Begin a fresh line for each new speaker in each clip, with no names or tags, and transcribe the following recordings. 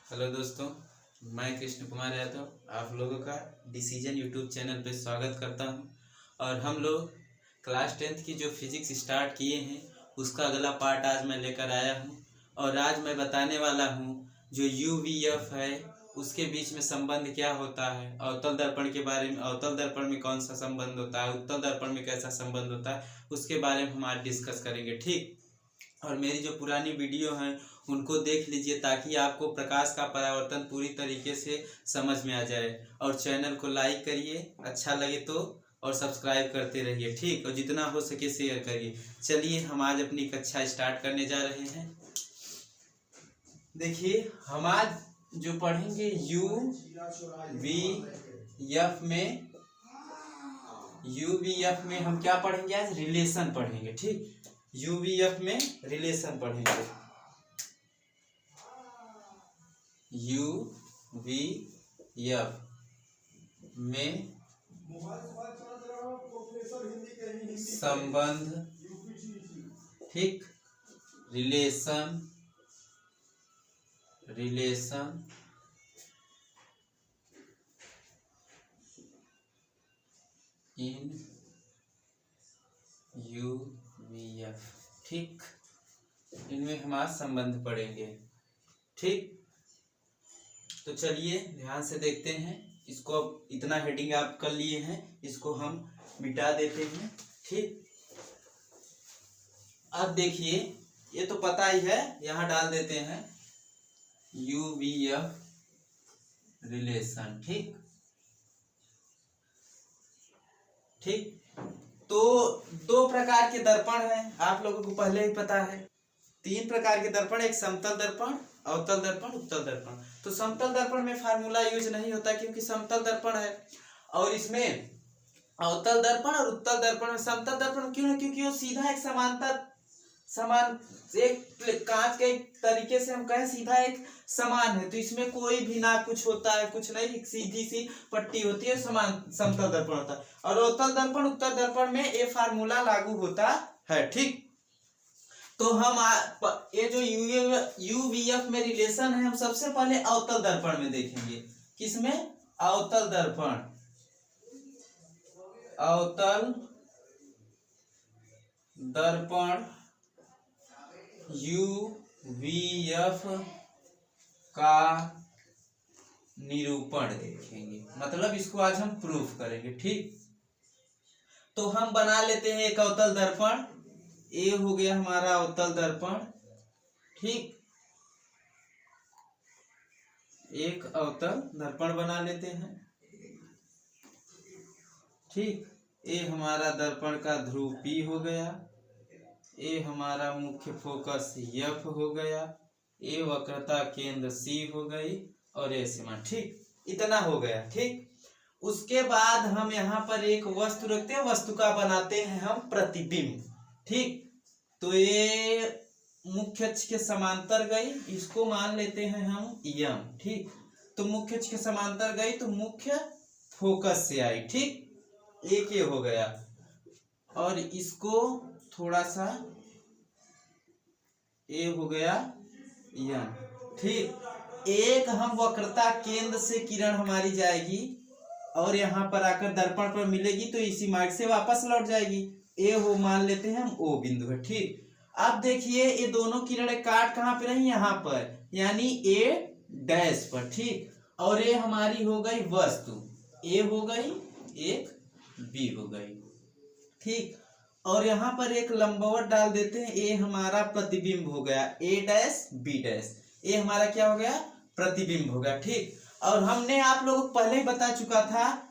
Hello दोस्तों, मैं कृष्ण कुमार यादव आप लोगों का डिसीजन यूट्यूब चैनल पे स्वागत करता हूं। और हम लोग क्लास 10th की जो फिजिक्स स्टार्ट किए हैं उसका अगला पार्ट आज मैं लेकर आया हूं। और आज मैं बताने वाला हूं जो यू वी एफ है उसके बीच में संबंध क्या होता है, अवतल दर्पण के बारे में, अवतल दर्पण में कौन सा संबंध होता है, उत्तल दर्पण में कैसा संबंध होता है, उसके बारे में हम आज डिस्कस करेंगे। ठीक। और मेरी जो पुरानी वीडियो हैं उनको देख लीजिए ताकि आपको प्रकाश का परावर्तन पूरी तरीके से समझ में आ जाए। और चैनल को लाइक करिए, अच्छा लगे तो, और सब्सक्राइब करते रहिए। ठीक। और जितना हो सके शेयर करिए। चलिए हम आज अपनी कक्षा स्टार्ट करने जा रहे हैं। देखिए हम आज जो पढ़ेंगे यू वी एफ में हम क्या पढ़ेंगे, आज रिलेशन पढ़ेंगे। ठीक। यूवीएफ में रिलेशन पढ़ेंगे। यूवीएफ में संबंध, ठीक, रिलेशन इन यूवीएफ। ठीक। इनमें हम आज संबंध पढ़ेंगे। ठीक। तो चलिए ध्यान से देखते हैं। इसको अब इतना हेडिंग आप कर लिए हैं, इसको हम मिटा देते हैं। ठीक। अब देखिए ये तो पता ही है, यहां डाल देते हैं यूवीएफ रिलेशन। ठीक। ठीक। तो दो प्रकार के दर्पण हैं, आप लोगों को पहले ही पता है। तीन प्रकार के दर्पण, एक समतल दर्पण, अवतल दर्पण, उत्तल दर्पण। तो समतल दर्पण में फार्मूला यूज नहीं होता क्योंकि समतल दर्पण है। और इसमें अवतल दर्पण और उत्तल दर्पण में, समतल दर्पण क्यों है, क्योंकि वो सीधा एक समान एक कांच के एक तरीके से हम कहें सीधा एक समान है। तो इसमें कोई भी ना कुछ होता है, कुछ नहीं, एक सीधी सी पट्टी होती है, समान समतल दर्पण होता है। और अवतल दर्पण, उत्तल दर्पण में ये फार्मूला लागू होता है। ठीक। तो हम ये जो यूवीएफ में रिलेशन है, हम सबसे पहले अवतल दर्पण में देखेंगे। किसमें? अवतल दर्पण। अवतल दर्पण यूवीएफ का निरूपण देखेंगे, मतलब इसको आज हम प्रूफ करेंगे। ठीक। तो हम बना लेते हैं एक अवतल दर्पण। ये हो गया हमारा अवतल दर्पण। ठीक। एक अवतल दर्पण बना लेते हैं। ठीक। ये हमारा दर्पण का ध्रुव P हो गया, ये हमारा मुख्य फोकस F हो गया, ये वक्रता केंद्र C हो गई, और ये सीमा। ठीक। इतना हो गया। ठीक। उसके बाद हम यहाँ पर एक वस्तु रखते हैं, वस्तु का बनाते हैं हम प्रतिबिंब। ठीक। तो ये मुख्य अक्ष के समांतर गई, इसको मान लेते हैं हम यम। ठीक। तो मुख्य अक्ष के समांतर गई तो मुख्य फोकस से आई। ठीक। एक ये हो गया। और इसको थोड़ा सा, ये हो गया यम। ठीक। एक हम वक्रता केंद्र से किरण हमारी जाएगी और यहाँ पर आकर दर्पण पर मिलेगी तो इसी मार्ग से वापस लौट जाएगी। ए हो मान लेते हैं हम ओ बिंदु है। ठीक। अब देखिए ये दोनों किरणें काट कहाँ पे रही, यहाँ पर, यानी ए डैश पर। ठीक। और ये हमारी हो गई वस्तु, ए हो गई, एक बी हो गई। ठीक। और यहाँ पर एक लंबवत डाल देते हैं, ए हमारा प्रतिबिंब हो गया, ए डैश बी डैश, ये हमारा क्या हो गया, प्रतिबिंब हो गया। ठीक। और हमने आप लोगों को पहले ही बता चुका था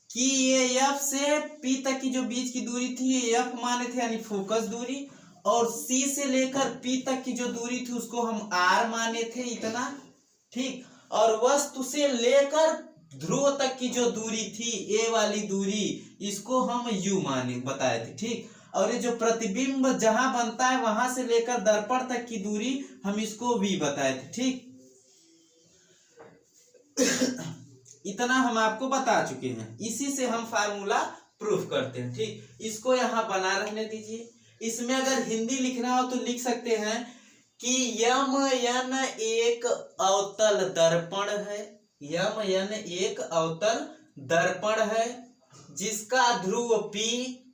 कि ये F से P तक की जो बीच की दूरी थी ये F माने थे, यानी फोकस दूरी, और C से लेकर P तक की जो दूरी थी उसको हम R माने थे, इतना। ठीक। और वस्तु से लेकर ध्रुव तक की जो दूरी थी, ए वाली दूरी, इसको हम U माने बताए थे। ठीक। और ये जो प्रतिबिंब जहां बनता है वहां से लेकर दर्पण तक की दूरी हम इसको V बताए थे। ठीक। इतना हम आपको बता चुके हैं, इसी से हम फार्मूला प्रूफ करते हैं। ठीक। इसको यहां बना रहने दीजिए। इसमें अगर हिंदी लिखना हो तो लिख सकते हैं कि यम यन एक अवतल दर्पण है। यम यन एक अवतल दर्पण है जिसका ध्रुव P,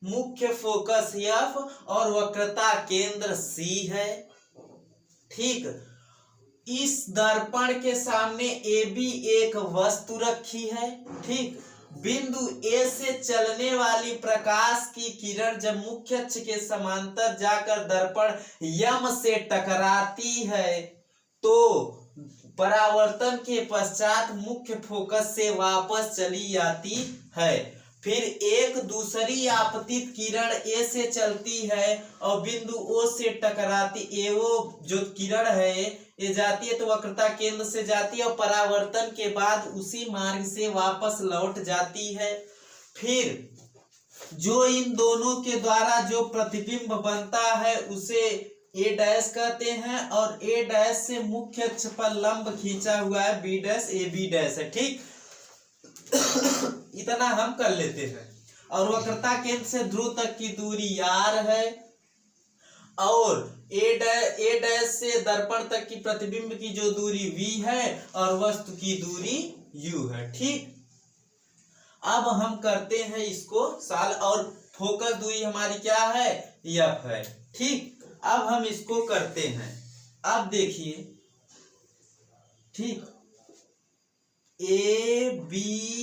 मुख्य फोकस F और वक्रता केंद्र C है। ठीक, इस दर्पण के सामने AB एक वस्तु रखी है। ठीक, बिंदु A से चलने वाली प्रकाश की किरण जब मुख्य अक्ष के समांतर जाकर दर्पण यम से टकराती है तो परावर्तन के पश्चात मुख्य फोकस से वापस चली आती है। फिर एक दूसरी आपतित किरण A से चलती है और बिंदु O से टकराती वो जो किरण है ये जाती है तो वक्रता केंद्र से जाती है और परावर्तन के बाद उसी मार्ग से वापस लौट जाती है। फिर जो इन दोनों के द्वारा जो प्रतिबिंब बनता है उसे A डैश कहते हैं और A डैश से मुख्य अक्ष पर लंब खींचा हुआ है B डैश AB डैश है। ठीक, इतना हम कर लेते हैं। और वक्रता केंद्र से ध्रुव तक की दूरी R है और A डैश से दर्पण तक की प्रतिबिंब की जो दूरी V है और वस्तु की दूरी U है। ठीक, अब हम करते हैं इसको साल और फोकस दूरी हमारी क्या है F है। ठीक, अब हम इसको करते हैं। अब देखिए, ठीक, ABC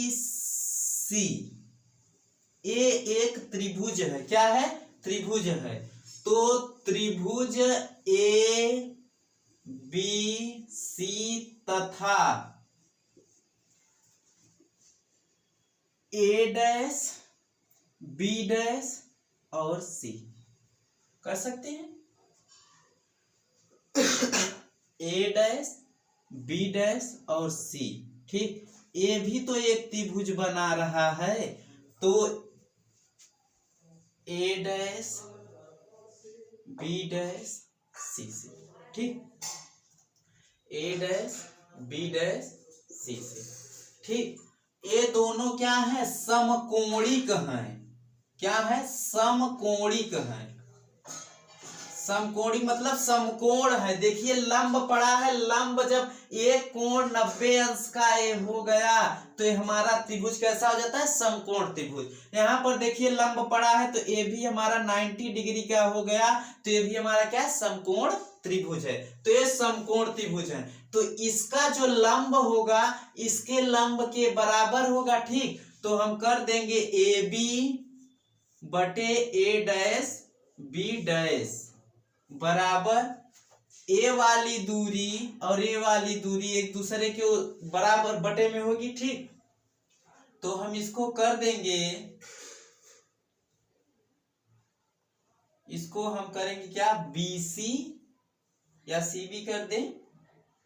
ए एक त्रिभुज है। क्या है? त्रिभुज है। तो त्रिभुज ABC तथा A डैश B डैश और C कर सकते हैं। A डैश B डैश और C। ठीक, A भी तो एक त्रिभुज बना रहा है तो A dash B dash C से। ठीक, A dash B dash C से। ठीक, ये दोनों क्या है? समकोणिक हैं। क्या है? समकोणिक हैं। समकोणिक मतलब समकोण है। देखिए लंब पड़ा है, लंब जब एक कोण 90 अंश का ये हो गया तो ये हमारा त्रिभुज कैसा हो जाता है? समकोण त्रिभुज। यहाँ पर देखिए लंब पड़ा है तो ये भी हमारा 90 डिग्री का हो गया तो ये भी हमारा क्या है? समकोण त्रिभुज है। तो ये समकोण त्रिभुज है तो इसका जो लंब होगा इसके लंब के बराबर होगा। ठीक, तो हम कर देंगे AB बटे A डैश B डैश बराबर A वाली दूरी और A वाली दूरी एक दूसरे के बराबर बटे में होगी। ठीक, तो हम इसको कर देंगे, इसको हम करेंगे क्या? BC या CB कर दें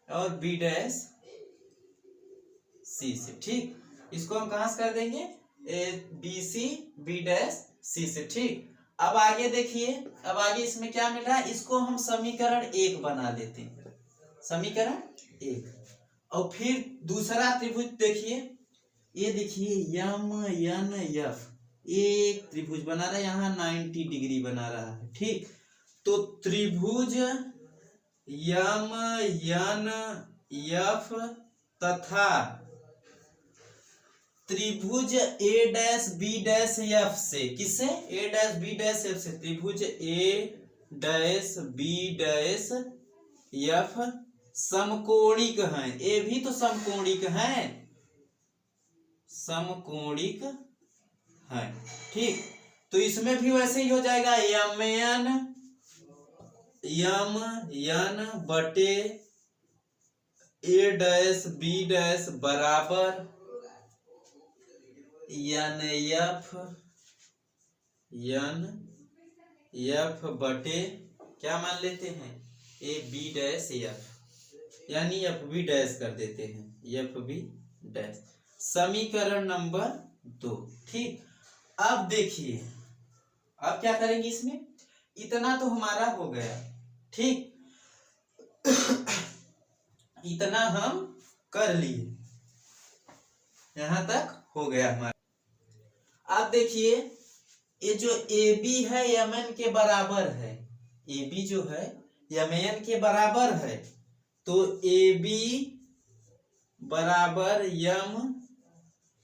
और B डैश C से। ठीक, इसको हम कहां से कर देंगे? BC B डैश C से। ठीक, अब आगे देखिए, अब आगे इसमें क्या मिल रहा है? इसको हम समीकरण 1 बना देते हैं। समीकरण 1 और फिर दूसरा त्रिभुज देखिए, ये देखिए MNF एक त्रिभुज बना रहा है, यहाँ 90 डिग्री बना रहा है। ठीक, तो त्रिभुज MNF तथा त्रिभुज A dash B dash F से। किससे? A dash B dash F से। त्रिभुज A dash B dash F समकोणिक हैं। ये भी तो समकोणिक हैं, समकोणिक हैं। ठीक, तो इसमें भी वैसे ही हो जाएगा MN बटे A डैश B डैश बराबर NF बटे क्या मान लेते हैं? AB डैश F यानी FB डैश कर देते हैं, FB डैश। समीकरण नंबर 2। ठीक, अब देखिए अब क्या करेंगे इसमें? इतना तो हमारा हो गया। ठीक, इतना हम कर लिए, यहां तक हो गया हमारा। अब देखिए ये जो AB है MN के बराबर है, AB जो है MN के बराबर है तो AB बराबर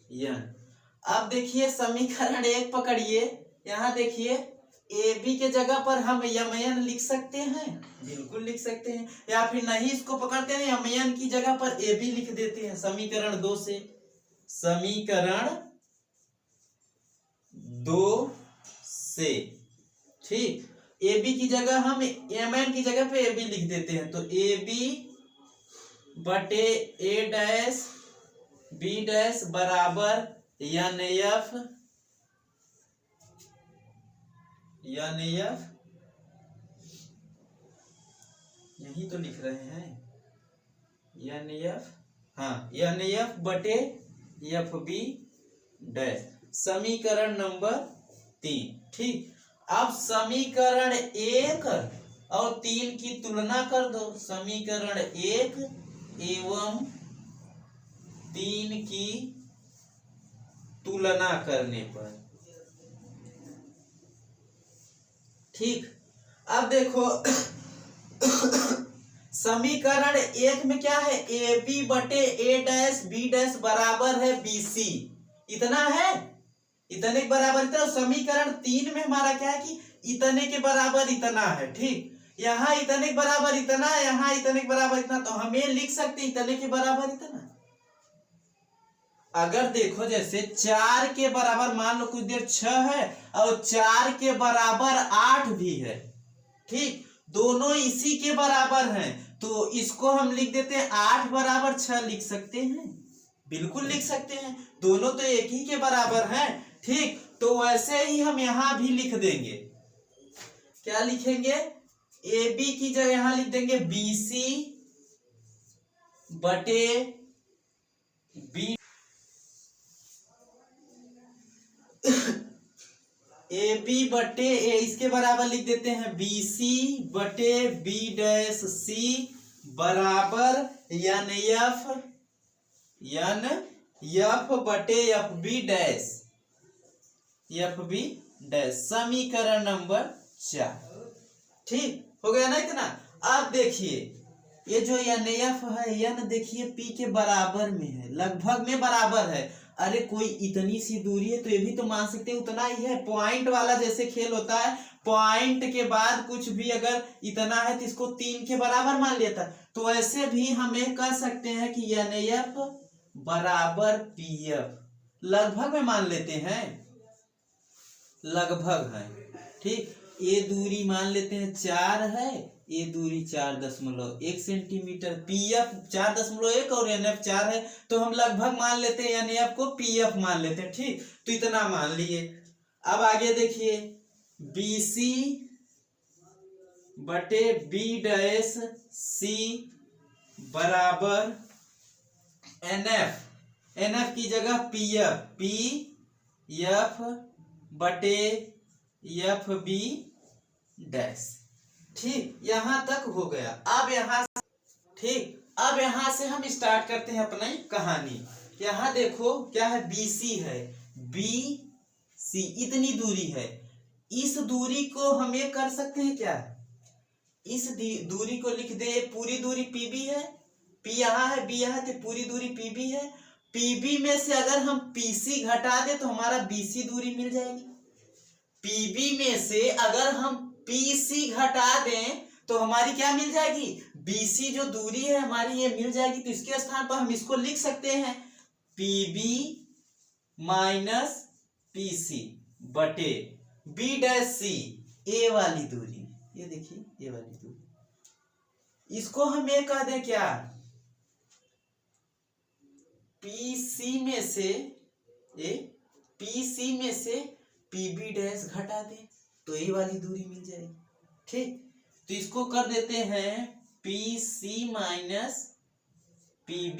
MN। अब देखिए समीकरण 1 पकड़िए, यहाँ देखिए AB के जगह पर हम MN लिख सकते हैं, बिल्कुल लिख सकते हैं, या फिर नहीं इसको पकड़ते हैं MN की जगह पर AB लिख देते हैं समीकरण 2 से। समीकरण 2 से ठीक, AB की जगह हम MN की जगह पे AB लिख देते हैं तो AB बटे A डैश B डैश बराबर NF यही तो लिख रहे हैं NF, हाँ NF बटे FB डैश, समीकरण नंबर 3। ठीक, अब समीकरण 1 और 3 की तुलना कर दो। समीकरण 1 एवं 3 की तुलना करने पर ठीक, अब देखो समीकरण 1 में क्या है, AB बटे A डैश B डैश बराबर है BC, इतना है, इतने के बराबर इतना। समीकरण 3 में हमारा क्या है कि इतने के बराबर इतना है। ठीक, यहाँ इतने के बराबर इतना, यहाँ इतने के बराबर इतना, तो हम ये लिख सकते इतने के बराबर इतना। अगर देखो जैसे 4 के बराबर मान लो कुछ देर 6 है और 4 के बराबर 8 भी है, ठीक, दोनों इसी के बराबर हैं तो इसको हम लिख देते हैं 8 बराबर 6 लिख सकते हैं, बिल्कुल लिख सकते हैं, दोनों तो एक ही के बराबर हैं। ठीक, तो वैसे ही हम यहां भी लिख देंगे, क्या लिखेंगे, AB की जगह यहां लिख देंगे BC बटे B AB बटे ए, इसके बराबर लिख देते हैं BC बटे B डैश C बराबर NF बटे FB डैश समीकरण नंबर 4। ठीक हो गया ना इतना। अब देखिए ये जो NF है, N देखिए P के बराबर में है, लगभग में बराबर है। अरे कोई इतनी सी दूरी है तो ये भी तो मान सकते हैं उतना ही है, पॉइंट वाला जैसे खेल होता है, पॉइंट के बाद कुछ भी अगर इतना है तो इसको 3 के बराबर मान लेता है, तो ऐसे भी हमें कह सकते हैं कि NF बराबर PF, लगभग में मान लेते हैं, लगभग है। ठीक, ये दूरी मान लेते हैं 4 है, ये दूरी 4.1 सेंटीमीटर, PF 4.1 और NF 4 है तो हम लगभग मान लेते हैं NF को PF मान लेते हैं। ठीक, तो इतना मान लिए। अब आगे देखिए BC बटे B डैश C बराबर NF की जगह PF बटे FB डैश। ठीक, यहां तक हो गया। अब यहां अब यहां से हम स्टार्ट करते हैं अपनी कहानी। यहां देखो क्या है, BC है, BC इतनी दूरी है, इस दूरी को हम ये कर सकते हैं क्या, इस दूरी को लिख दे, पूरी दूरी PB है, P यहाँ है B यहाँ है, तो पूरी दूरी PB है। PB में से अगर हम PC घटा दे तो हमारा BC दूरी मिल जाएगी। PB में से अगर हम PC घटा दें तो हमारी क्या मिल जाएगी, BC जो दूरी है हमारी ये मिल जाएगी। तो इसके स्थान पर हम इसको लिख सकते हैं PB माइनस PC बटे B डैश C, A वाली दूरी, ये देखिए ये वाली दूरी, इसको हम ये कह दें क्या, PC में से PB डैश घटा दें तो ये वाली दूरी मिल जाएगी। ठीक, तो इसको कर देते हैं PC माइनस PB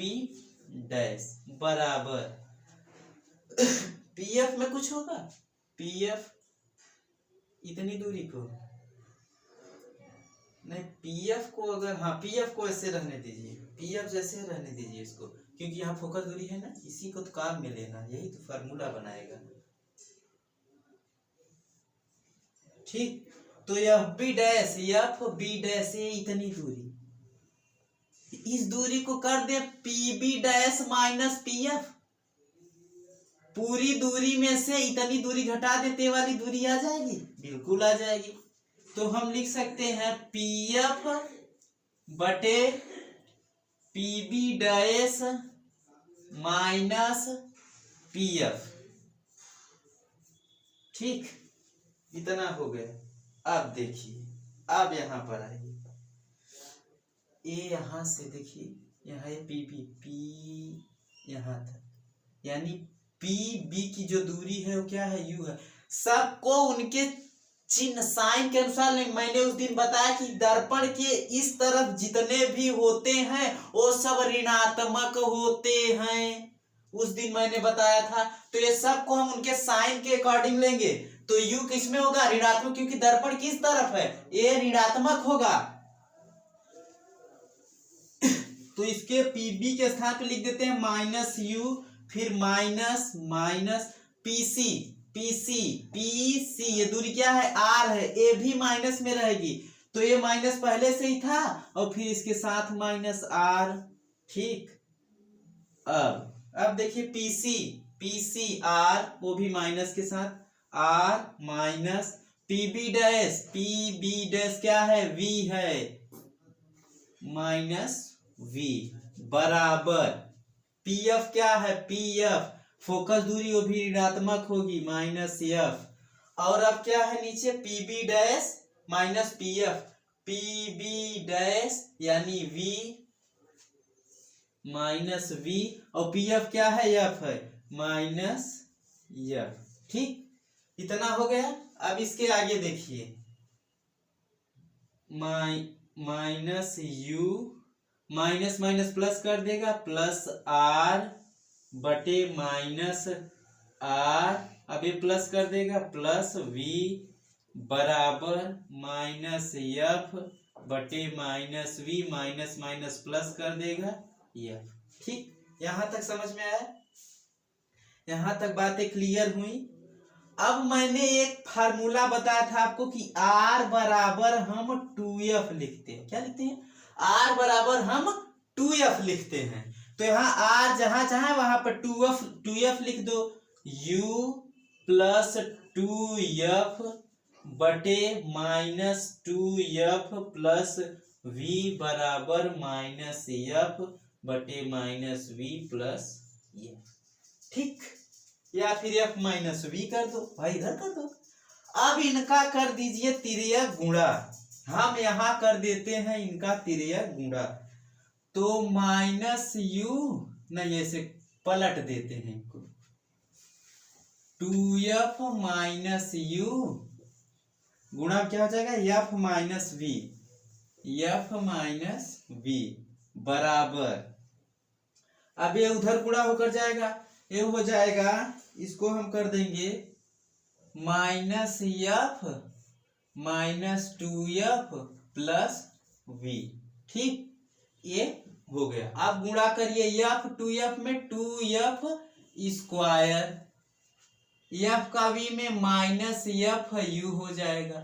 डैश बराबर PF में कुछ होगा, PF इतनी दूरी को नहीं, PF को अगर, हाँ PF को ऐसे रहने दीजिए, PF जैसे रहने दीजिए इसको, क्योंकि यहाँ फोकस दूरी है ना, इसी को तो काम में लेना, यही तो फार्मूला बनाएगा। ठीक, तो एफ बी डैश ये इतनी दूरी, इस दूरी को कर दे P B dash minus P F. पूरी दूरी में से इतनी दूरी घटा देते वाली दूरी आ जाएगी, बिल्कुल आ जाएगी। तो हम लिख सकते हैं पी एफ बटे P B dash minus P F. ठीक, इतना हो गया। अब देखिए, अब यहां पर आइए, ये यहां से देखिए, यहाँ पी बी, पी यहाँ था, यानी पी बी की जो दूरी है वो क्या है, यू है। सबको उनके चिन्ह साइन के अनुसार नहीं, मैंने उस दिन बताया कि दर्पण के इस तरफ जितने भी होते हैं वो सब ऋणात्मक होते हैं, उस दिन मैंने बताया था। तो ये सबको हम उनके साइन के अकॉर्डिंग लेंगे। तो यू किसमें होगा, ऋणात्मक, क्योंकि दर्पण किस तरफ है, ये ऋणात्मक होगा। तो इसके पीबी के स्थान पे लिख देते हैं माइनस यू, फिर minus minus PC, PC PC, ये दूरी क्या है, आर है, ए भी माइनस में रहेगी, तो ये माइनस पहले से ही था, और फिर इसके साथ माइनस आर। ठीक, अब देखिए पीसी, पीसी आर, वो भी माइनस के साथ, R minus PB dash, PB dash क्या है, वी है, माइनस वी बराबर पीएफ क्या है, पीएफ फोकस दूरी वो भी ऋणात्मक होगी, माइनस एफ। और अब क्या है नीचे, PB dash minus PF, PB dash यानी वी माइनस वी, और पीएफ क्या है, एफ है, माइनस एफ। ठीक, इतना हो गया। अब इसके आगे देखिए, minus U, minus minus plus कर देगा, प्लस आर बटे माइनस आर, अब ये प्लस कर देगा, प्लस वी बराबर माइनस एफ बटे minus V, minus minus plus कर देगा एफ। ठीक, यहां तक समझ में आया, यहां तक बातें क्लियर हुई। अब मैंने एक फार्मूला बताया था आपको कि आर बराबर हम 2f लिखते हैं, क्या लिखते हैं, आर बराबर हम 2f लिखते हैं। तो यहाँ आर जहां चाहे वहां पर 2f लिख दो, u प्लस 2f बटे माइनस 2f प्लस v बराबर माइनस f बटे माइनस v प्लस f। ठीक, या फिर f माइनस वी कर दो, भाई इधर कर दो। अब इनका कर दीजिए तिर्यक गुणा, हम यहां कर देते हैं इनका तिर्यक गुणा, तो माइनस यू, नहीं ऐसे पलट देते हैं इनको, 2f माइनस यू गुणा क्या हो जाएगा, f minus V, f minus V बराबर, अब ये उधर गुणा होकर जाएगा, ये हो जाएगा, इसको हम कर देंगे minus F minus 2f plus V. ठीक, ये हो गया। अब गुणा करिए एफ 2f में 2f स्क्वायर, एफ का वी में माइनस एफ यू हो जाएगा।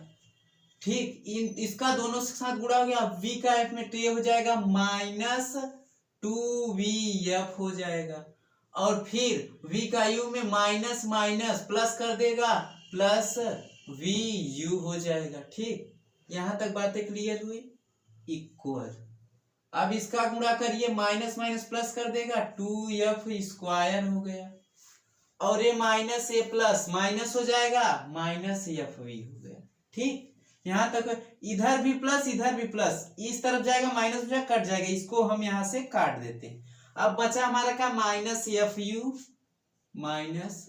ठीक, इसका दोनों के साथ गुणा हो गया, वी का एफ में, तो ये हो जाएगा माइनस 2vf हो जाएगा, और फिर v का u में माइनस माइनस प्लस कर देगा, प्लस vu हो जाएगा। ठीक, यहां तक बातें क्लियर हुई, इक्वल। अब इसका गुणा करिए, माइनस माइनस प्लस कर देगा, 2f स्क्वायर हो गया, और ये माइनस ए प्लस माइनस हो जाएगा, माइनस एफ वी हो गया। ठीक, यहां तक, इधर भी प्लस इधर भी प्लस, इस तरफ जाएगा माइनस हो जाएगा, कट जाएगा, इसको हम यहां से काट देते हैं। अब बचा हमारा क्या, minus F you minus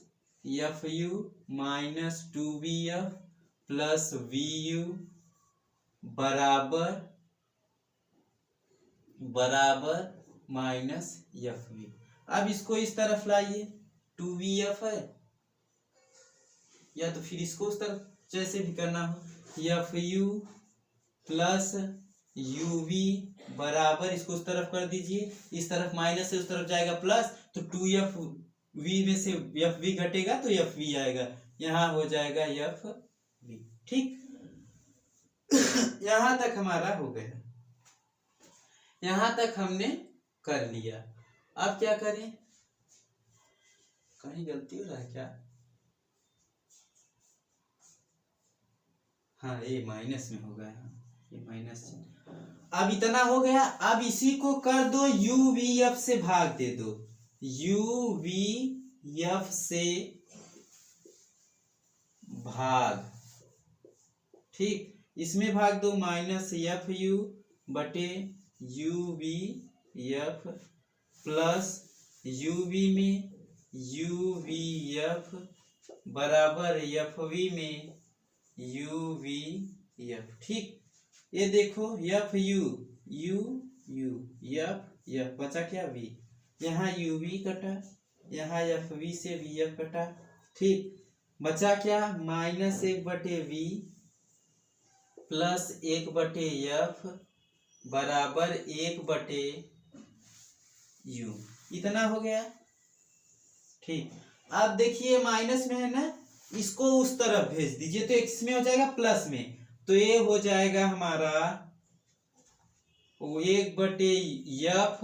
2vf plus vu बराबर माइनस एफ वी। अब इसको इस तरफ लाइए, 2vf है, या तो फिर इसको उस तरफ, जैसे भी करना हो, एफ यू प्लस uv बराबर, इसको उस तरफ कर दीजिए, इस तरफ माइनस से उस तरफ जाएगा प्लस, तो 2f v में से एफ वी घटेगा तो एफ वी आएगा, यहां हो जाएगा एफ वी। ठीक, यहां तक हमारा हो गया, यहां तक हमने कर लिया। अब क्या करें, कहीं गलती हो रहा है क्या? हाँ ये माइनस में हो गया, ये माइनस। अब इतना हो गया, अब इसी को कर दो यू वी एफ से भाग दे दो, यू वी एफ से भाग, ठीक, इसमें भाग दो माइनस एफ यू बटे U V F plus U V में यू वी एफ बराबर एफ वी में यू वी एफ, ठीक। ये देखो F U U U F F बचा क्या वी, यहाँ यू वी कटा, यहाँ एफ वी से वी एफ कटा, ठीक। बचा क्या, माइनस 1/v प्लस 1/f बराबर 1/u, इतना हो गया, ठीक। अब देखिए माइनस में है ना, इसको उस तरफ भेज दीजिए तो एक्स में हो जाएगा प्लस में, तो ये हो जाएगा हमारा 1/f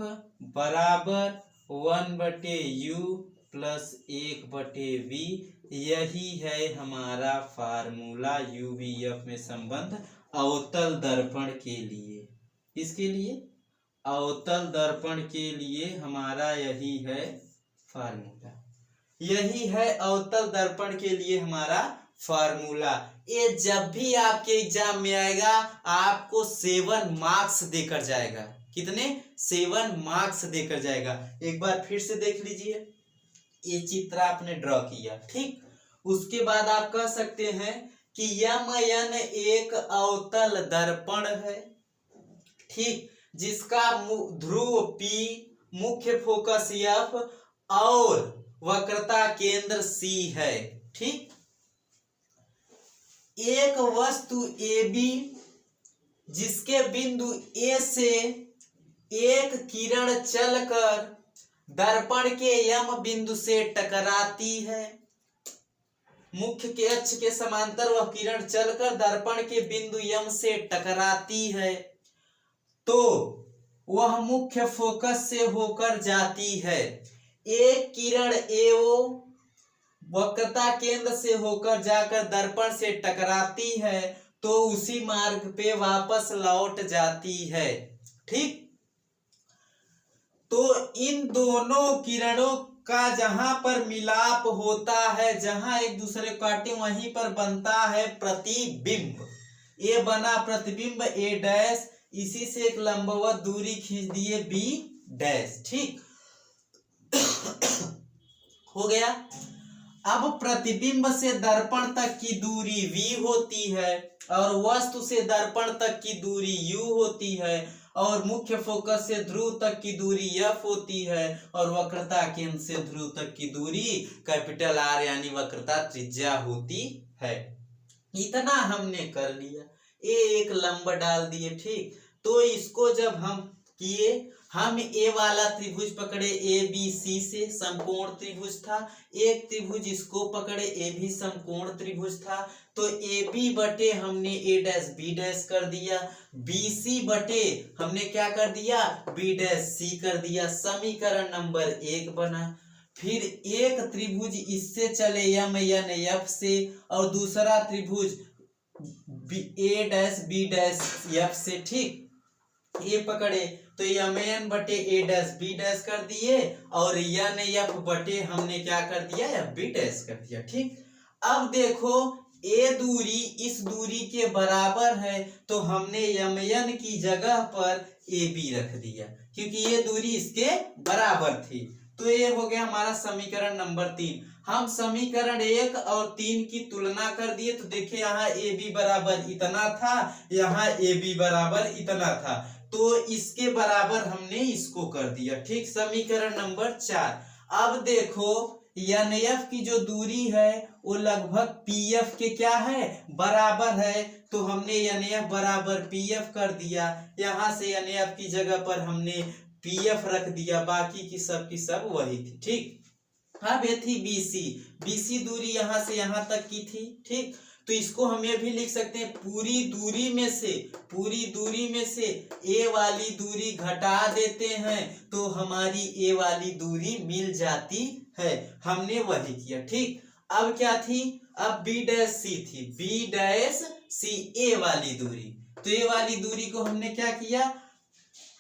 बराबर 1/u प्लस 1/v। यही है हमारा फार्मूला यूवीएफ में संबंध अवतल दर्पण के लिए। किसके लिए? अवतल दर्पण के लिए हमारा यही है फार्मूला, यही है अवतल दर्पण के लिए हमारा फार्मूला। ये जब भी आपके एग्जाम में आएगा आपको 7 मार्क्स देकर जाएगा। कितने? 7 मार्क्स देकर जाएगा। एक बार फिर से देख लीजिए, ये चित्र आपने ड्रॉ किया, ठीक। उसके बाद आप कह सकते हैं कि यमन एक अवतल दर्पण है, ठीक, जिसका ध्रुव P, मुख्य फोकस F और वक्रता केंद्र C है, ठीक। एक वस्तु AB जिसके बिंदु A से एक किरण चलकर दर्पण के यम बिंदु से टकराती है, मुख्य के अक्ष के समांतर वह किरण चलकर दर्पण के बिंदु यम से टकराती है, तो वह मुख्य फोकस से होकर जाती है। एक किरण एओ वक्रता केंद्र से होकर जाकर दर्पण से टकराती है तो उसी मार्ग पे वापस लौट जाती है, ठीक। तो इन दोनों किरणों का जहां पर मिलाप होता है, जहां एक दूसरे को काटे, वहीं पर बनता है प्रतिबिंब। ये बना प्रतिबिंब ए डैश, इसी से एक लंबवत दूरी खींच दिए बी डैश, ठीक। हो गया। अब प्रतिबिंब से दर्पण तक की दूरी v होती है और वस्तु से दर्पण तक की दूरी u होती है और मुख्य फोकस से ध्रुव तक की दूरी f होती है और वक्रता केंद्र से ध्रुव तक की दूरी कैपिटल R यानी वक्रता त्रिज्या होती है। इतना हमने कर लिया, ये एक लंब डाल दिए, ठीक। तो इसको जब हम किए, हम ए वाला त्रिभुज पकड़े ए बी सी से, समकोण त्रिभुज था। एक त्रिभुज इसको पकड़े, ए भी समकोण त्रिभुज था, तो ए बी बटे हमने ए डैश बी डैश कर दिया, बी सी बटे हमने क्या कर दिया, बी डैश सी कर दिया। समीकरण नंबर 1 बना। फिर एक त्रिभुज इससे चले यम एन एफ से और दूसरा त्रिभुज ए डैश बी डैश एफ से, ठीक। ये पकड़े तो यम एन बटे ए डैश बी डैश कर दिए और एन एफ बटे हमने क्या कर दिया, एफ बी डैश कर दिया, ठीक। अब देखो ए दूरी इस दूरी के बराबर है तो हमने यम एन की जगह पर ए बी रख दिया क्योंकि ये दूरी इसके बराबर थी। तो ये हो गया हमारा समीकरण नंबर 3। हम समीकरण 1 और 3 की तुलना कर दिए तो देखिए यहाँ ए बी बराबर इतना था, यहाँ ए बी बराबर इतना था, तो इसके बराबर हमने इसको कर दिया, ठीक। समीकरण नंबर 4। अब देखो एन एफ की जो दूरी है वो लगभग पी एफ के क्या है, बराबर है, तो हमने एन एफ बराबर पी एफ कर दिया। यहाँ से एन एफ की जगह पर हमने पी एफ रख दिया, बाकी की सब वही थी, ठीक। अब ये थी बीसी, बीसी दूरी यहाँ से यहाँ तक की थी, ठीक। तो इसको हम ये भी लिख सकते हैं, पूरी दूरी में से ए वाली दूरी घटा देते हैं तो हमारी ए वाली दूरी मिल जाती है। हमने वही किया। ठीक, अब क्या थी, अब बी डैश सी थी, बी डैश सी ए वाली दूरी। तो ए वाली दूरी को हमने क्या किया,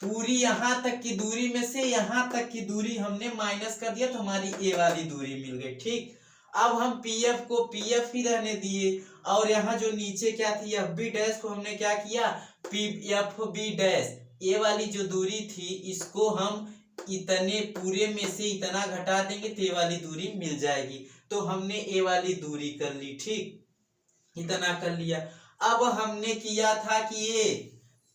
पूरी यहां तक की दूरी में से यहां तक की दूरी हमने माइनस कर दिया तो हमारी ए वाली दूरी मिल गई। ठीक, अब हम पीएफ को पीएफ ही रहने दिए और यहाँ जो नीचे क्या थी एफ बी डैश को हमने क्या किया, P F B dash, A वाली जो दूरी थी इसको हम इतने पूरे में से इतना घटा देंगे तो ए वाली दूरी मिल जाएगी। तो हमने ए वाली दूरी कर ली। ठीक, इतना कर लिया। अब हमने किया था कि ये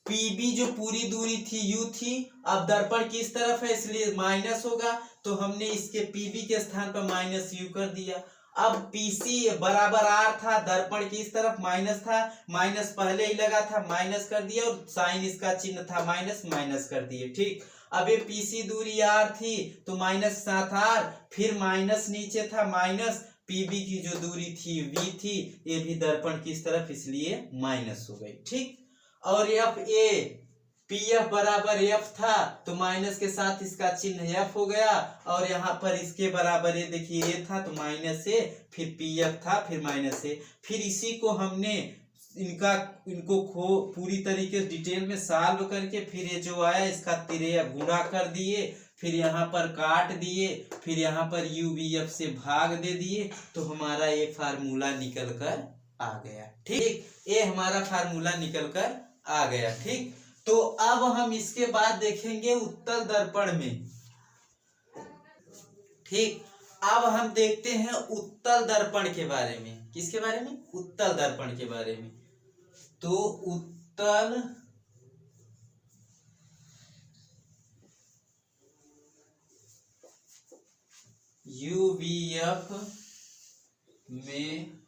पीबी जो पूरी दूरी थी यू थी, अब दर्पण किस तरफ है इसलिए माइनस होगा, तो हमने इसके पीबी के स्थान पर माइनस यू कर दिया। अब पीसी बराबर आर था, दर्पण किस तरफ माइनस था, माइनस पहले ही लगा था, माइनस कर दिया और साइन इसका चिन्ह था माइनस, माइनस कर दिए। ठीक, अब ये पीसी दूरी आर थी तो माइनस साथ आर, फिर माइनस नीचे था माइनस, पीबी की जो दूरी थी वी थी, ये भी दर्पण किस तरफ इसलिए माइनस हो गई। ठीक, और एफ ए पी एफ बराबर एफ था तो माइनस के साथ इसका चिन्ह एफ हो गया, और यहाँ पर इसके बराबर ये देखिए ए था तो माइनस ए, फिर पी एफ था फिर माइनस ए। फिर इसी को हमने इनको पूरी तरीके से डिटेल में सॉल्व करके फिर ये जो आया इसका तिरया गुणा कर दिए, फिर यहाँ पर काट दिए, फिर यहाँ पर यू बी एफ से भाग दे दिए तो हमारा ये फार्मूला निकल कर आ गया। ठीक, ये हमारा फार्मूला निकल कर आ गया। ठीक, तो अब हम इसके बाद देखेंगे उत्तल दर्पण में। ठीक, अब हम देखते हैं उत्तल दर्पण के बारे में। किसके बारे में, उत्तल दर्पण के बारे में। तो उत्तल यूवीएफ में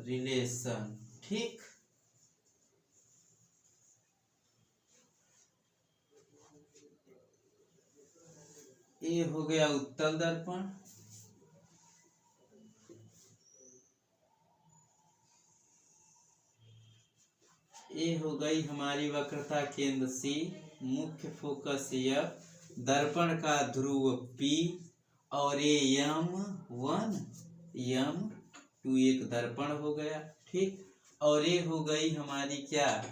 रिलेशन। ठीक, ये हो गया उत्तल दर्पण। ये हो गई हमारी वक्रता केंद्र सी, मुख्य फोकस एफ, दर्पण का ध्रुव P और ये M1 M2 एक दर्पण हो गया। ठीक, और ये हो गई हमारी क्या,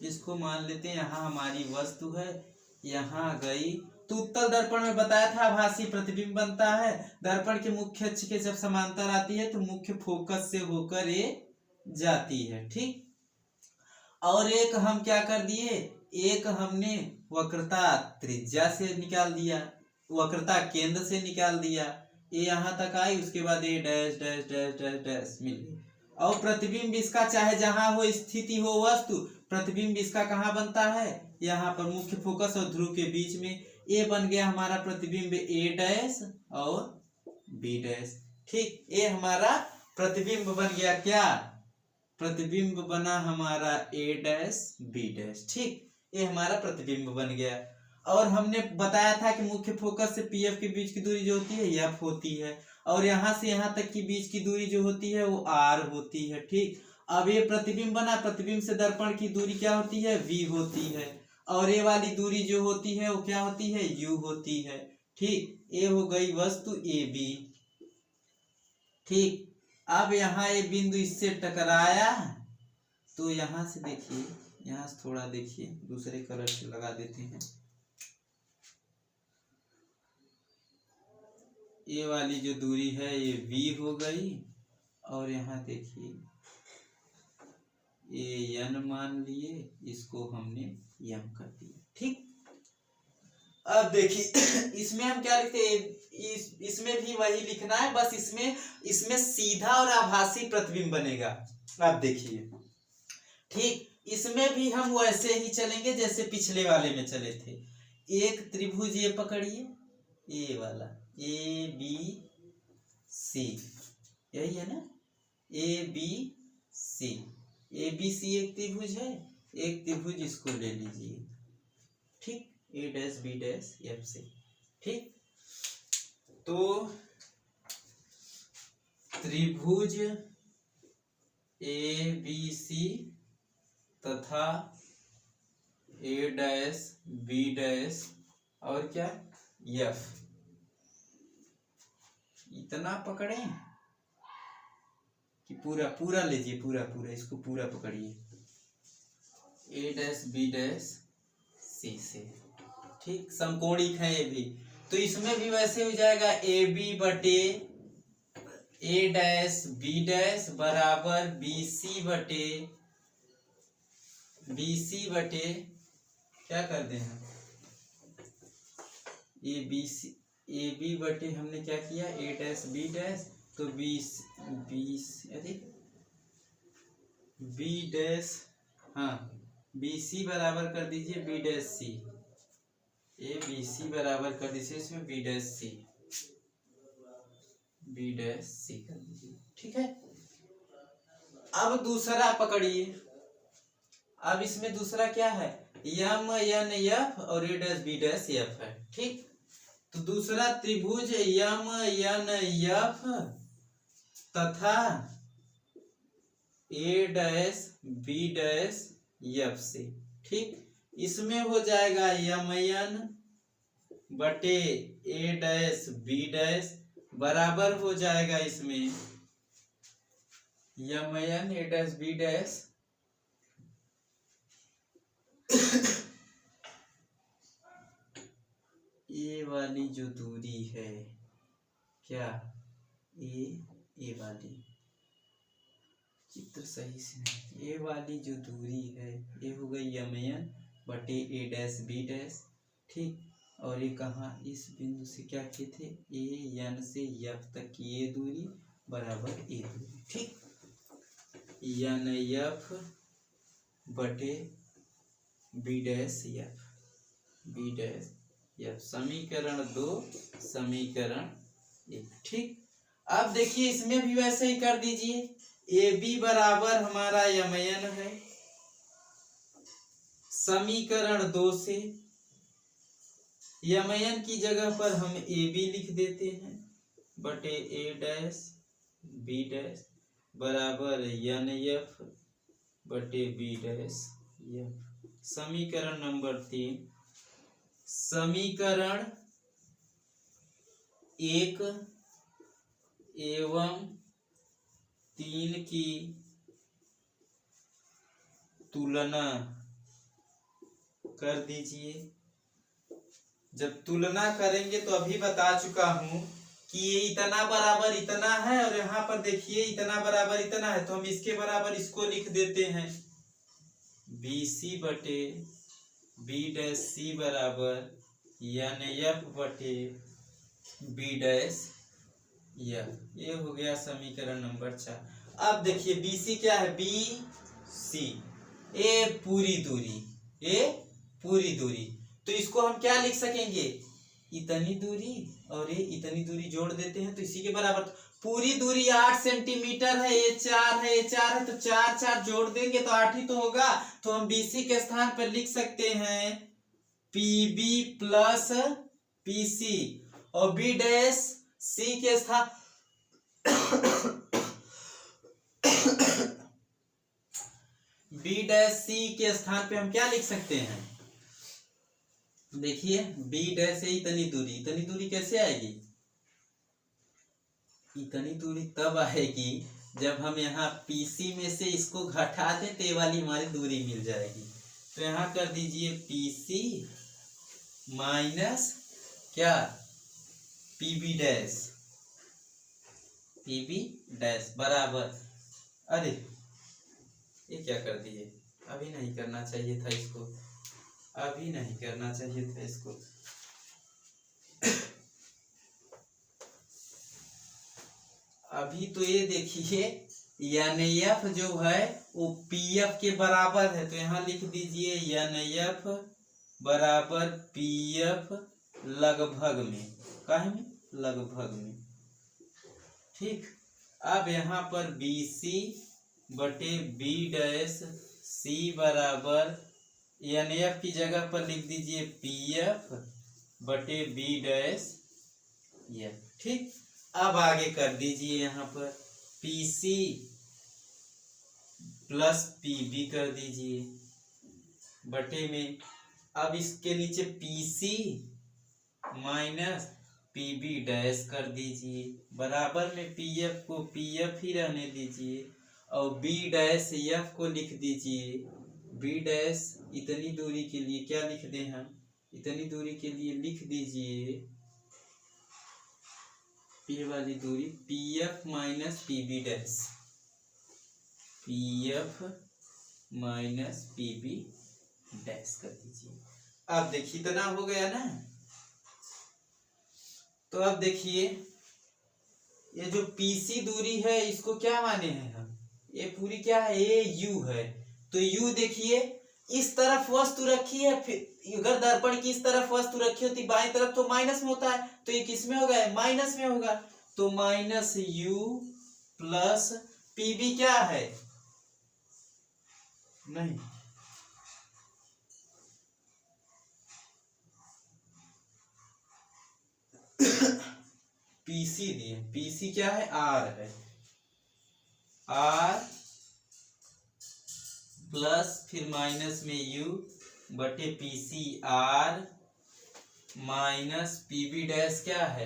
इसको मान लेते हैं यहाँ हमारी वस्तु है, यहाँ गई। तो उत्तल दर्पण में बताया था आभासी प्रतिबिंब बनता है, दर्पण के मुख्य अक्ष के जब समांतर आती है तो मुख्य फोकस से होकर ये जाती है। ठीक, और एक हम क्या कर दिए, एक हमने वक्रता त्रिज्या से निकाल दिया, वक्रता केंद्र से निकाल दिया, ये यहाँ तक आई, उसके बाद ये dash dash dash dash dash मिल गई। और प्रतिबिंब इसका चाहे जहां हो स्थिति हो वस्तु, प्रतिबिंब इसका कहाँ बनता है, यहाँ पर मुख्य फोकस और ध्रुव के बीच में। ये बन गया हमारा प्रतिबिंब ए डैश और बी डैश। ठीक, ये हमारा प्रतिबिंब बन गया क्या, प्रतिबिंब बना हमारा ए डैश बी डैश। ठीक, ये हमारा प्रतिबिंब बन गया। और हमने बताया था कि मुख्य फोकस से पीएफ के बीच की दूरी जो होती है एफ होती है, और यहाँ से यहाँ तक की बीच की दूरी जो होती है वो आर होती है। ठीक, अब ये प्रतिबिंब बना, प्रतिबिंब से दर्पण की दूरी क्या होती है, वी होती है, और ये वाली दूरी जो होती है वो क्या होती है, यू होती है। ठीक, ये हो गई वस्तु ए बी। ठीक, अब यहाँ ये बिंदु इससे टकराया तो यहाँ से देखिए, यहाँ से थोड़ा देखिए दूसरे कलर से लगा देते हैं, ये वाली जो दूरी है ये v हो गई, और यहाँ देखिए ये n मान लिए, इसको हमने m कर दिया। ठीक, अब देखिए इसमें हम क्या लिखते हैं, इसमें भी वही लिखना है, बस इसमें सीधा और आभासी प्रतिबिंब बनेगा। अब देखिए, ठीक, इसमें भी हम वैसे ही चलेंगे जैसे पिछले वाले में चले थे। एक त्रिभुज ये पकड़िए, ये वाला ए बी सी, यही है ना, ए बी सी, ए बी सी एक त्रिभुज है, एक त्रिभुज इसको ले लीजिए। ठीक, ए डैश बी डैश एफ से। ठीक, तो त्रिभुज ए बी सी तथा ए डैश बी डैश और क्या एफ, इतना पकड़े कि पूरा पूरा लीजिए, पूरा पूरा इसको पूरा पकड़िए, ए डैश बी डैश सी से। ठीक, समकोणिक है ये भी, तो इसमें भी वैसे हो जाएगा ए बी बटे ए डैश बी डैश बराबर बी सी बटे क्या कर दे हम, ए बी बटे हमने क्या किया ए डैश बी डैश, तो बी अरे बी डैश, हाँ बी सी बराबर कर दीजिए B dash C, A B C बराबर कर दीजिए इसमें बी डैश सी कर दीजिए। ठीक है, अब दूसरा पकड़िए, अब इसमें दूसरा क्या है यम एन एफ और ए डैश बी डैश एफ है। ठीक, तो दूसरा त्रिभुज यम एन एफ तथा ए डैश बी डैश एफ से। ठीक, इसमें हो जाएगा यम एन बटे ए डैश बी डैश बराबर हो जाएगा इसमें M N A dash B dash A वाली जो दूरी है क्या ए वाली, चित्र सही से नहीं, ए वाली जो दूरी है ये हो गई यम एन बटे ए डैश बी डैश। ठीक, और ये कहाँ इस बिंदु से क्या किए थे ए एन से एफ तक की ये दूरी बराबर ए दूरी। ठीक, एन एफ बटे बी डैश एफ समीकरण 2 समीकरण 1। ठीक, अब देखिए इसमें भी वैसे ही कर दीजिए, ए बी बराबर हमारा यम एन है, समीकरण 2 से यम एन की जगह पर हम ए बी लिख देते हैं बटे ए डैश बी डैश बराबर एन एफ बटे बी डैश एफ। समीकरण नंबर 3, समीकरण 1 एवं 3 की तुलना कर दीजिए। जब तुलना करेंगे तो अभी बता चुका हूं कि ये इतना बराबर इतना है और यहाँ पर देखिए इतना बराबर इतना है, तो हम इसके बराबर इसको लिख देते हैं बी सी बटे बी डैश सी बराबर एन एफ बटे बी डैश एफ। ये हो गया समीकरण नंबर 4। अब देखिए बी सी क्या है, बी सी ए पूरी दूरी, तो इसको हम क्या लिख सकेंगे इतनी दूरी और ये इतनी दूरी जोड़ देते हैं तो इसी के बराबर। पूरी दूरी 8 सेंटीमीटर है, ये 4 है, ये 4 है, तो 4 4 जोड़ देंगे तो 8 ही तो होगा। तो हम बीसी के स्थान पर लिख सकते हैं पीबी प्लस पीसी और बी डैश सी के स्थान बी डैश सी के स्थान पे हम क्या लिख सकते हैं, देखिए बी डैश से इतनी दूरी कैसे आएगी, इतनी दूरी तब आएगी जब हम यहाँ पीसी में से इसको घटा दें तो ये वाली हमारी दूरी मिल जाएगी। तो यहाँ कर दीजिए पीसी माइनस क्या पीबी डैश बराबर, अरे ये क्या कर दिए, अभी नहीं करना चाहिए था इसको, अभी तो ये देखिए एन एफ जो है वो पी एफ के बराबर है, तो यहाँ लिख दीजिए एन एफ बराबर पी एफ लगभग में। ठीक, अब यहाँ पर बी सी बटे बी डैश सी बराबर एन एफ की जगह पर लिख दीजिए पी एफ बटे बी डैश एफ। ठीक, अब आगे कर दीजिए यहाँ पर पीसी प्लस पीबी कर दीजिए बटे में, अब इसके नीचे पीसी माइनस पीबी डैश कर दीजिए, बराबर में पीएफ को पीएफ ही रहने दीजिए और बी डैश एफ को लिख दीजिए। बी डैश इतनी दूरी के लिए क्या लिख दें हम, इतनी दूरी के लिए लिख दीजिए ये वाली दूरी PF minus PB dash, PF minus PB dash कर दीजिए। अब देखिए इतना हो गया ना, तो अब देखिए ये जो पीसी दूरी है इसको क्या माने हैं हम, ये पूरी क्या है, ये यू है। तो यू देखिए इस तरफ वस्तु रखी है, फिर अगर दर्पण की इस तरफ वस्तु रखी होती बाएं तरफ तो माइनस में होता है, तो ये किस में होगा, माइनस में होगा। तो माइनस यू प्लस पीबी क्या है, नहीं पीसी दिए, पीसी क्या है, आर है, आर प्लस फिर माइनस में यू बटे PC R minus PB dash क्या है,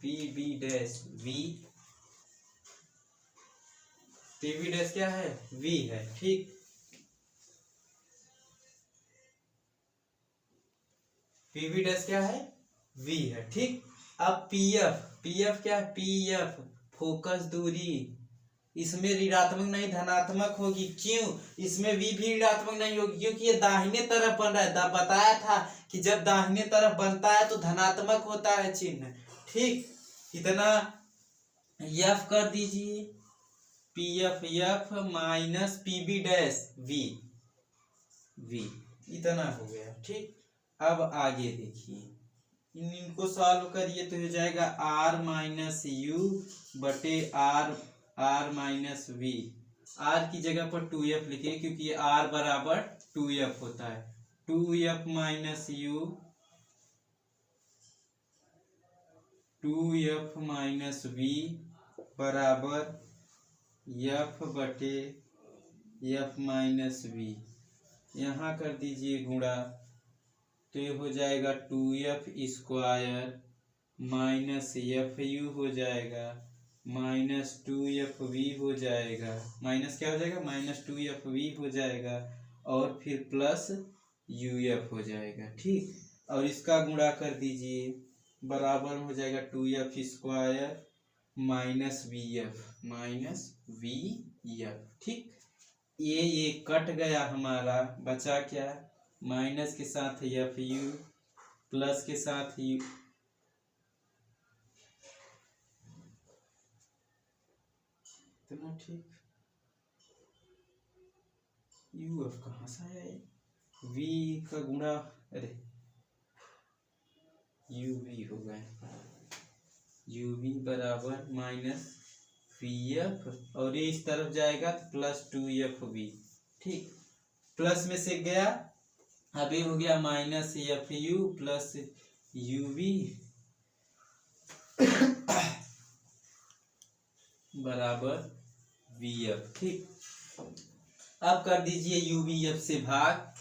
PB dash V, PB dash क्या है, वी है, ठीक। पीबी डैश क्या है, वी है, ठीक। अब पीएफ, पीएफ क्या है, पीएफ फोकस दूरी, इसमें ऋणात्मक नहीं धनात्मक होगी, क्यों, इसमें वी भी ऋणात्मक नहीं होगी क्योंकि ये दाहिने तरफ बन रहा है, बताया था कि जब दाहिने तरफ बनता है तो धनात्मक होता है चिन्ह, ठीक। इतना एफ कर दीजिए, PF F minus PB dash V, V इतना हो गया, ठीक। अब आगे देखिए इनको सॉल्व करिए तो हो जाएगा आर माइनस यू बटे R, R minus V, R की जगह पर 2f लिखिए क्योंकि आर बराबर 2f होता है, 2f minus U, 2f minus V बराबर f बटे f माइनस वी, यहाँ कर दीजिए गुणा, तो ये हो जाएगा 2f square minus F you हो जाएगा माइनस 2f v हो जाएगा, माइनस क्या हो जाएगा, माइनस 2f v हो जाएगा और फिर प्लस uf हो जाएगा, ठीक। और इसका गुणा कर दीजिए, बराबर हो जाएगा 2f square minus vf, minus vf, ठीक। ये कट गया हमारा, बचा क्या, माइनस के साथ एफ यू प्लस के साथ यू, इतना ठीक। यू एफ कहाँ से आया, वी का गुणा, अरे यू वी हो गया, यू वी बराबर माइनस वी एफ और ये इस तरफ जाएगा तो प्लस 2f v, ठीक। प्लस में से गया, अभी हो गया minus F U plus U V बराबर वी एफ, ठीक। अब कर दीजिए यू वी एफ से भाग,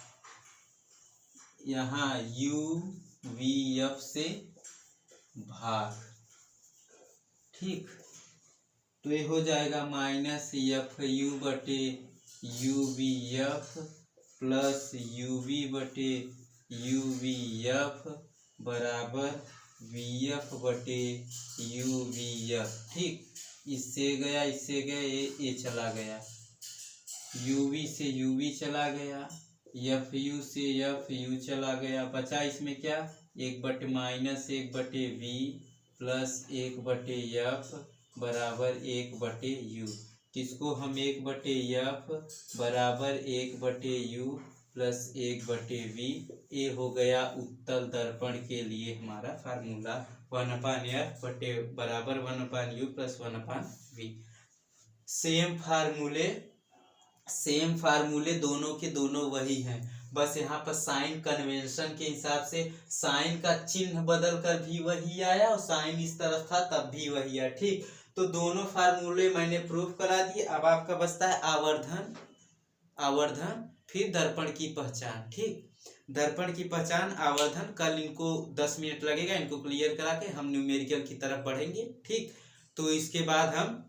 यहाँ यू वी एफ से भाग, ठीक। तो ये हो जाएगा माइनस एफ यू बटे U V F plus U V बटे यू वी एफ बराबर वी एफ बटे यू वी एफ, ठीक। इससे गया, इससे गया, ये चला गया, यू वी से यू वी चला गया, एफ यू से एफ यू चला गया, बचा इसमें क्या, एक बटे माइनस एक बटे वी प्लस एक बटे एफ बराबर एक बटे यू, किसको हम एक बटे एफ बराबर एक बटे यू प्लस एक बटे वी, ये हो गया उत्तल दर्पण के लिए हमारा फार्मूला 1/f बटे बराबर 1/u प्लस 1/v। सेम फार्मूले दोनों के दोनों वही हैं, बस यहाँ पर साइन कन्वेंशन के हिसाब से साइन का चिन्ह बदल कर भी वही आया और साइन इस तरफ था तब भी वही आया, ठीक। तो दोनों फार्मूले मैंने प्रूफ करा दिए, अब आपका बचता है आवर्धन। आवर्धन, फिर दर्पण की पहचान। ठीक, दर्पण की पहचान, आवर्धन, कल इनको 10 मिनट लगेगा, इनको क्लियर करा के हम न्यूमेरिकल की तरफ बढ़ेंगे। ठीक, तो इसके बाद हम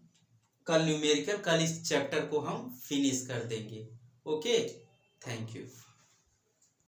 कल न्यूमेरिकल, कल इस चैप्टर को हम फिनिश कर देंगे। Okay, thank you.